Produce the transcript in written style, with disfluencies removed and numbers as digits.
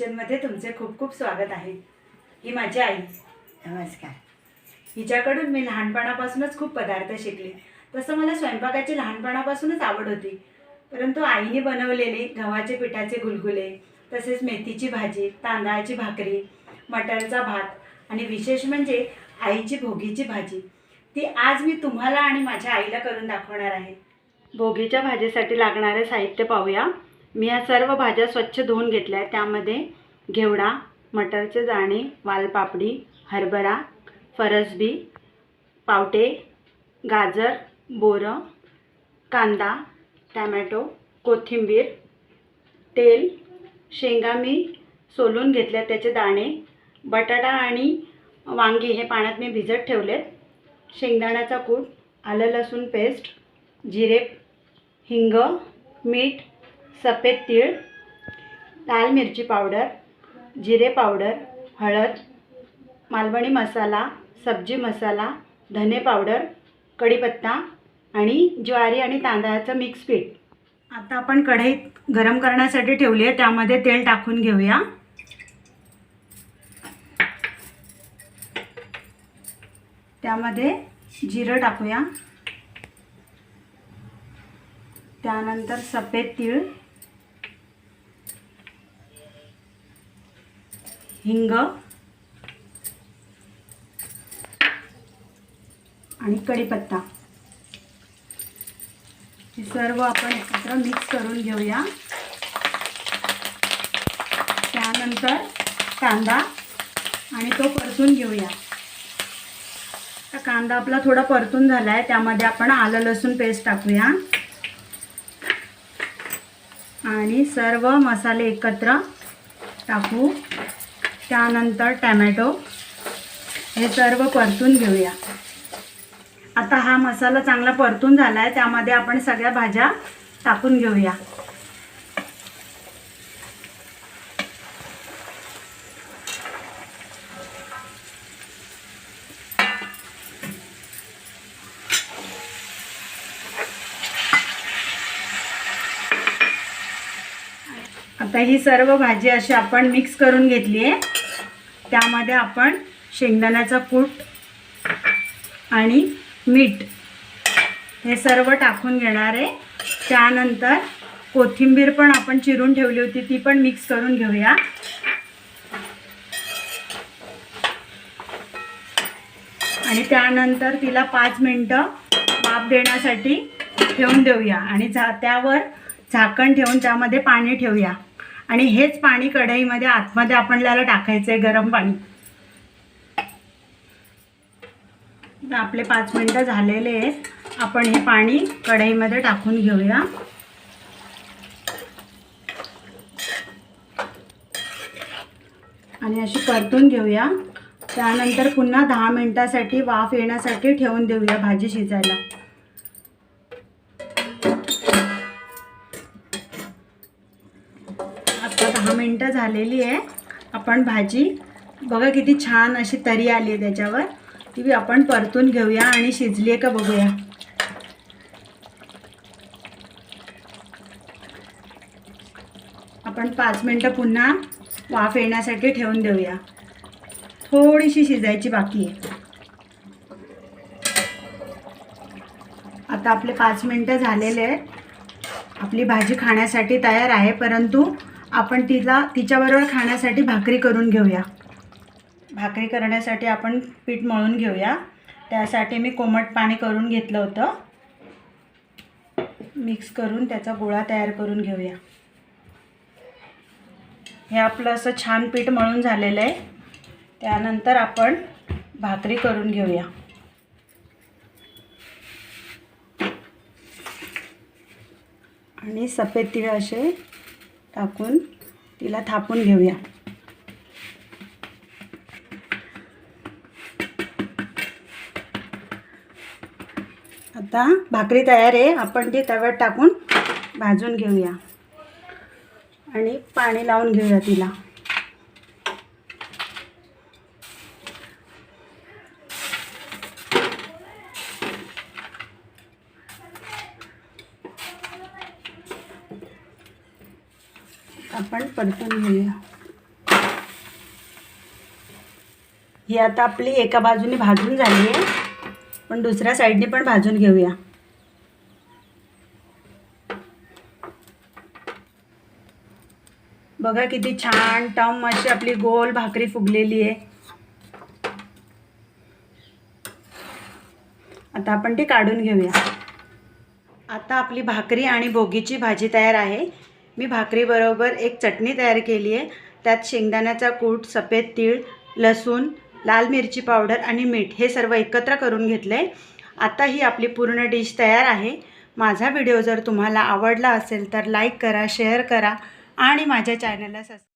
किचनमध्ये तुमचे खूप खूप स्वागत आहे। ही माझी आई। नमस्कार। हिच्याकडून मी लहानपणापासूनच खूप पदार्थ शिकले। तसं मला स्वयंपाकाची लहानपणापासूनच आवड होती, परंतु आईने बनवलेले गव्हाचे पिठाचे गुलगुले, तसेच मेथीची भाजी, तांदळाची भाकरी, मटरचा भात आणि विशेष म्हणजे आईची भोगीची भाजी, ती आज मी तुम्हाला आणि माझ्या आईला करून दाखवणार आहे। भोगीच्या भाजीसाठी लागणारे साहित्य पाहूया। मी या सर्व भाज्या स्वच्छ धुवून घेतल्या। त्यामध्ये घेवडा, मटरचे दाणे, वालपापडी, हरभरा, फरसबी, पावटे, गाजर, बोरं, कांदा, टोमॅटो, कोथिंबीर, तेल, शेंगा मी सोलून घेतल्या त्याचे दाणे, बटाटा आणि वांगी हे पाण्यात मी भिजत ठेवलेत, शेंगदाण्याचा कूट, आलं लसूण पेस्ट, जिरे, हिंग, मीठ, सफेद तीळ, लाल मिरची पावडर, जिरे पावडर, हळद, मालवणी मसाला, सब्जी मसाला, धने पावडर, कढीपत्ता आणि ज्वारी आणि तांदळाचं मिक्स पीठ। आता आपण कढई गरम करण्यासाठी ठेवली आहे, त्यामध्ये तेल टाकून घेऊया। त्यामध्ये जिरं टाकूया, त्यानंतर सफेद तीळ, हिंग आणि कढीपत्ता हे सर्व आपण एकत्र मिक्स करून घेऊया। त्यानंतर कांदा आणि तो परतून घेऊया। आता कांदा आपला थोडा परतून झाला आहे, त्यामध्ये आपण आलं लसूण पेस्ट टाकूया आणि सर्व मसाले एकत्र टाकू। त्यानंतर टोमॅटो हे सर्व परतून घेऊया। आता हा मसाला चांगला परतून झाला आहे, त्यामध्ये आपण सगळ्या भाज्या टाकून घेऊया। आता ही सर्व भाजी अशी आपण मिक्स करून घेतली आहे। त्यामध्ये आपण शेंगदाण्याचा कूट आणि मीठ हे सर्व टाकून घेणार आहे। त्यानंतर कोथिंबीर पण आपण चिरून ठेवली होती, ती पण मिक्स करून घेऊया। आणि त्यानंतर तिला 5 मिनिटं वाफ देण्यासाठी ठेवून देऊया आणि त्यावर झाकण ठेवून त्यामध्ये पाणी ठेवूया आणि हेच पाणी कढईमध्ये आतमध्ये आपल्याला टाकायचं आहे, गरम पाणी। आपले 5 मिनिटं झालेले आहेत, आपण हे पाणी कढईमध्ये टाकून घेऊया। आणि अशी परतून घेऊया। त्यानंतर पुन्हा 10 मिनिटासाठी वाफ येण्यासाठी ठेवून देऊया भाजी शिजायला। आता 10 मिनिटं झालेली आहे। आपण भाजी बघा किती छान अशी तरी आली आहे त्याच्यावर, ती आपण परतून घेऊया आणि शिजली आहे का बघूया। आपण 5 मिनिटं पुन्हा वाफ येण्यासाठी ठेवून देऊया, थोडीशी शिजायची बाकी आहे। आता आपले 5 मिनिटं झालेले आहेत, आपली भाजी खाण्यासाठी तयार आहे, परंतु आपण तिच्याबरोबर खाण्यासाठी भाकरी करून घेऊया। भाकरी करण्यासाठी आपण पीठ मळून घेऊया। त्यासाठी मी कोमट पाणी करून घेतलं होतं, मिक्स करून त्याचा गोळा तयार करून घेऊया। हे आपलं असं छान पीठ मळून झालेलं आहे। त्यानंतर आपण भाकरी करून घेऊया। आणि सफेद तीळ असे टाकून तिला थापून घेऊया। आता भाकरी तयार आहे, आपण ती तव्यात टाकून भाजून घेऊया आणि पाणी लावून घेऊया तिला। आपण परतून घेऊया। ही आता आपली एका बाजूने भाजून झाली आहे, पण दुसऱ्या साईडने पण भाजून घेऊया. बघा किती छान टम अशी आपली गोल भाकरी फुगलेली आहे. आता आपण ती काढून घेऊया. आता आपली भाकरी आणि भोगीची भाजी तयार आहे. मी भाकरीबरोबर एक चटणी तयार केली आहे. त्यात शेंगदाण्याचा कूट, सफेद तीळ, लसूण, लाल मिरची पावडर आणि मीठ हे सर्व एकत्र करून घेतले आहे. आता ही आपली पूर्ण डिश तयार आहे. माझा व्हिडिओ जर तुम्हाला आवडला असेल तर लाईक करा, शेअर करा आणि माझ्या चॅनलला सबस्क्राईब